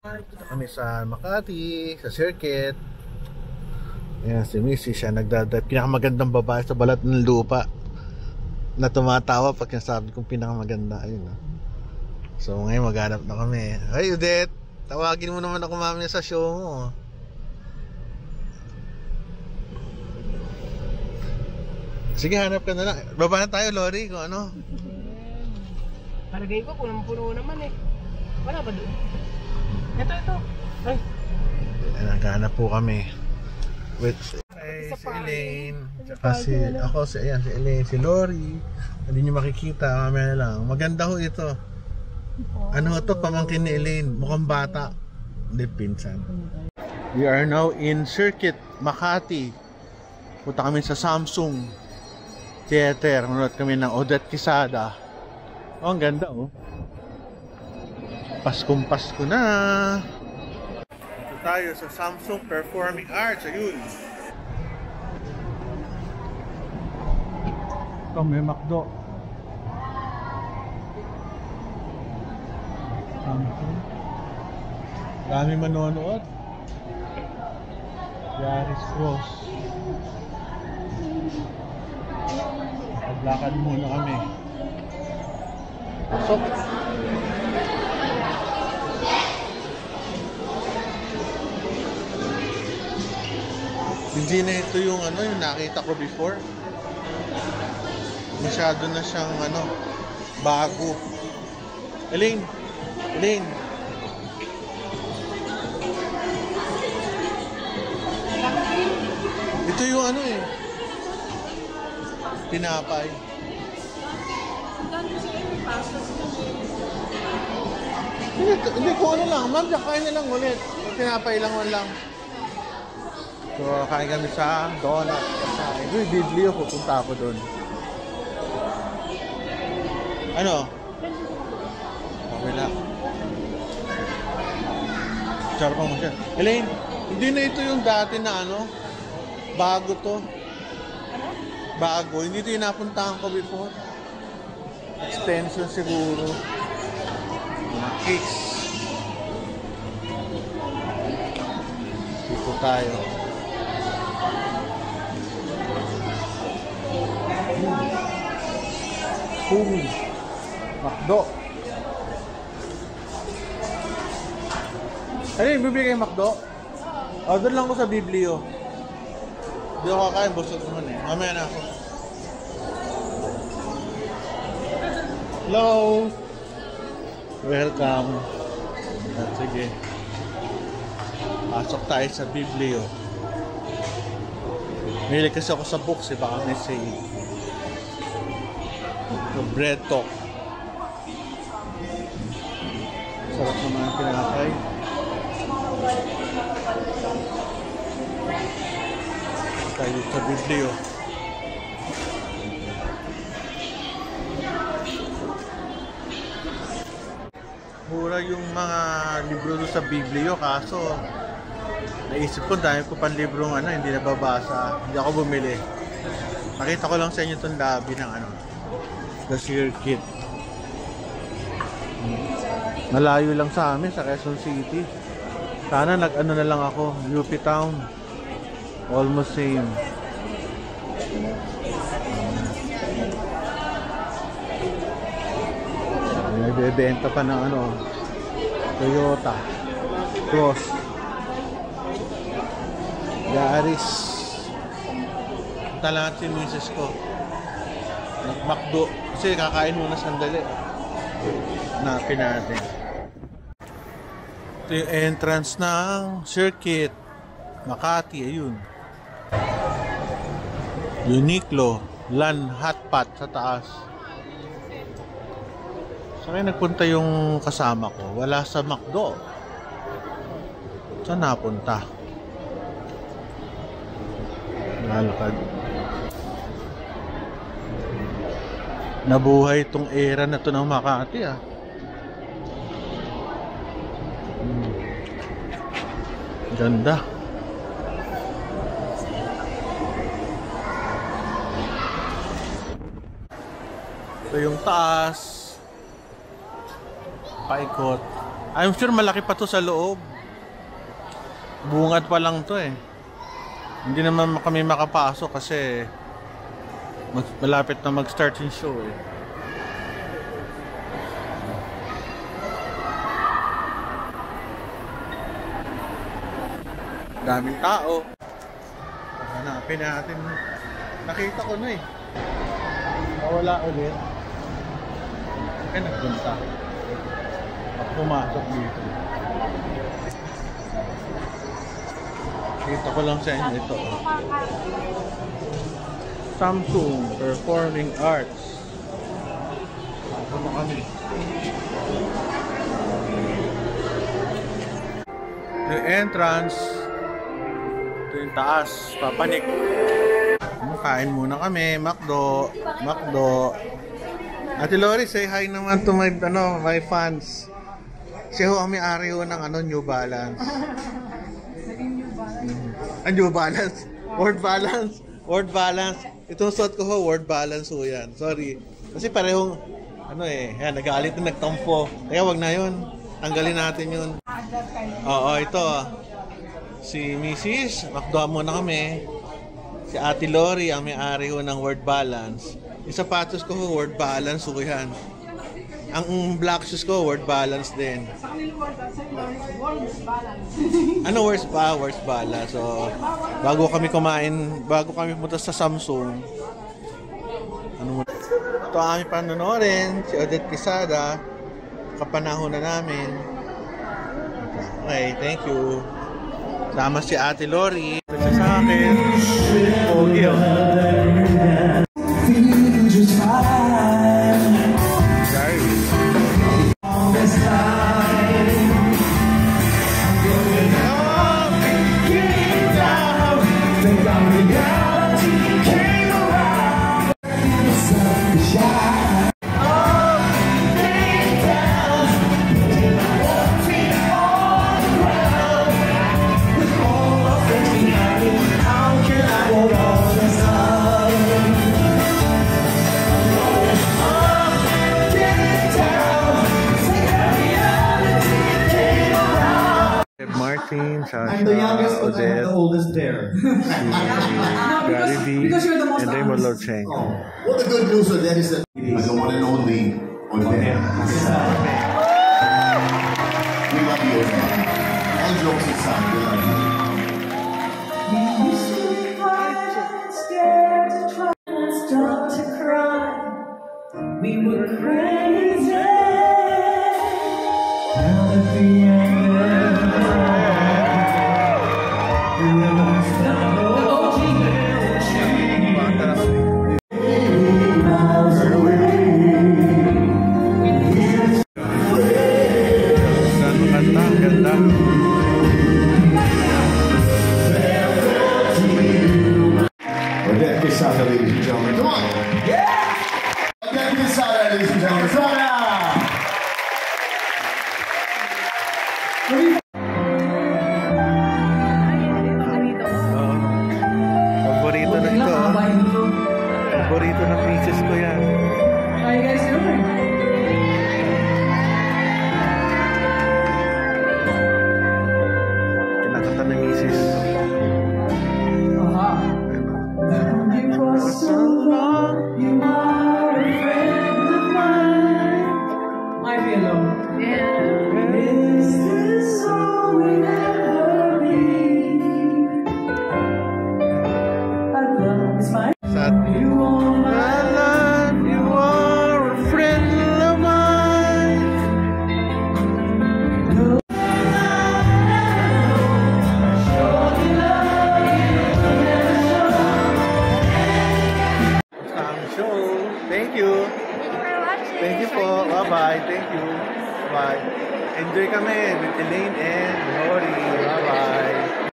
Dito kami sa Makati, sa circuit. Ayan, si Missy siya nagdadrive. Pinakamagandang babae sa balat ng lupa na tumatawa pag nasabi kong pinakamaganda. Ayun, no? So ngayon maghanap na kami. Hey Udette, tawagin mo naman ako mamaya sa show mo. Sige, hanap ka na lang. Baba na tayo, Lori, kung ano. Palagay ko, punong-puno naman eh. Wala ba doon? Ito. Ay. Naghanap po kami. With si Elaine. Tsaka si Elaine, si Lori. Hindi nyo makikita, mamaya na lang. Maganda ho ito. Ano to, pamangkin ni Elaine. Mukhang bata. Hindi, pinsan. We are now in Circuit, Makati. Punta kami sa Samsung Theater. Manood kami ng Odette Quesada. Oh, ang ganda oh. Paskong Pasko na. Dito tayo sa Samsung Performing Arts. Ayun. Ito may McDo. Samsung. Dami manonood. Yaris Cross. Paglakad muna kami. Pasok. Hindi na ito yung yung nakita ko before. Masyado na siyang bago. Elaine. Ito yung tinapay. Hindi ko lang, ma'am, kain na lang ulit. Tinapay lang lang. So, kain kami sa donut. Ito yung Biblio, pupunta ako doon. Ano? Okay lang. Sarap mo siya. Elaine, hindi na ito yung dati na bago to. Bago. Hindi ito yung napuntahan ko before. Extension siguro. Mga cakes. Dito tayo. McDo. Ano yung bibili kayo McDo? Order lang ko sa Biblio. Hindi ako kakain, busog naman eh. Mamaya na ako. Hello! Welcome. Sige. Pasok tayo sa Biblio. Mahilig kasi ako sa books eh. Baka may say. So, bread talk. Sarap naman ang pinakay. Tayo sa Biblio. Mura yung mga libro doon sa Biblio, kaso naisip ko dahil ko pang librong hindi nababasa, hindi ako bumili. Nakita ko lang sa inyo itong labi ng The Circuit. Malayo lang sa amin, sa Quezon City. Sana na lang ako, UP Town. Almost same. Nagbebenta pa ng Toyota Cross, Yaris. Talaga si misis ko nag-McDo kasi kakain muna sandali. Hanapin natin. Ito yung entrance ng Circuit Makati. Ayun, Uniqlo Lan Hotpot sa taas. Saan nagpunta yung kasama ko? Wala sa McDo. Saan napunta? Lalakad. Nabuhay itong era na ito ng Makati Ganda. Ito yung taas. Paikot. I'm sure malaki pa to sa loob. Bungad pa lang to eh. Hindi naman kami makapasok kasi malapit na mag-start yung show eh. Daming tao. Hanapin natin. Nakita ko na eh. Nawala ulit. Kaya nagpunta. At pumasok dito. Kita ko lang sa inyo ito. Samsung Performing Arts. Pasok na kami. Yung entrance. Ito yung taas. Papanik. Kain muna kami. Macdo. Ate Lori, say hi naman to my fans. Siya ho ang may-ari ho ng New Balance. New Balance. Word Balance. Itong suot ko ho, Word Balance ho yan. Sorry. Kasi parehong, yan, nag-aalit na nagtampo. Kaya wag na yun. Tanggalin natin yun. Oo, ito. Si Mrs. Makdoa muna kami. Si Ate Lori, ang may-ari ho ng Word Balance. Yung sapatos ko ho, Word Balance ho yan. Ang black shoes ko, Word Balance din. Sa kanila Words Balance. Ano Words Balance? So, bago kami pumunta sa Samsung, ito ang aming panonorin, si Odette Quesada, kapanahon na namin. Okay, thank you. Sama si Ate Lori. Ito sa akin. Pogi oh. I'm the youngest, but I'm the oldest there. Gary V, and Raymond Lord Cheng. Well, the good news with that is that the one and only Odette. We love you, Odette. All jokes aside, we love you. We used to be quiet, scared to try and stop to cry. We were crazy. Now at the end of Odette Quesada, ladies and gentlemen. Come on! Yeah! Odette Quesada, ladies and gentlemen. Quesada! Paborito na ito. Paborito ng princess ko yan. How you guys doing? Kinakanta ng misis. for so long, you are a friend of mine. Might be alone. Yeah. Is this all we'll ever be? I love is my you are my love, you are a friend of mine. Thank you. Thank you po. Bye-bye. Thank you. Bye. Enjoy kami with Elaine and Lori. Bye-bye.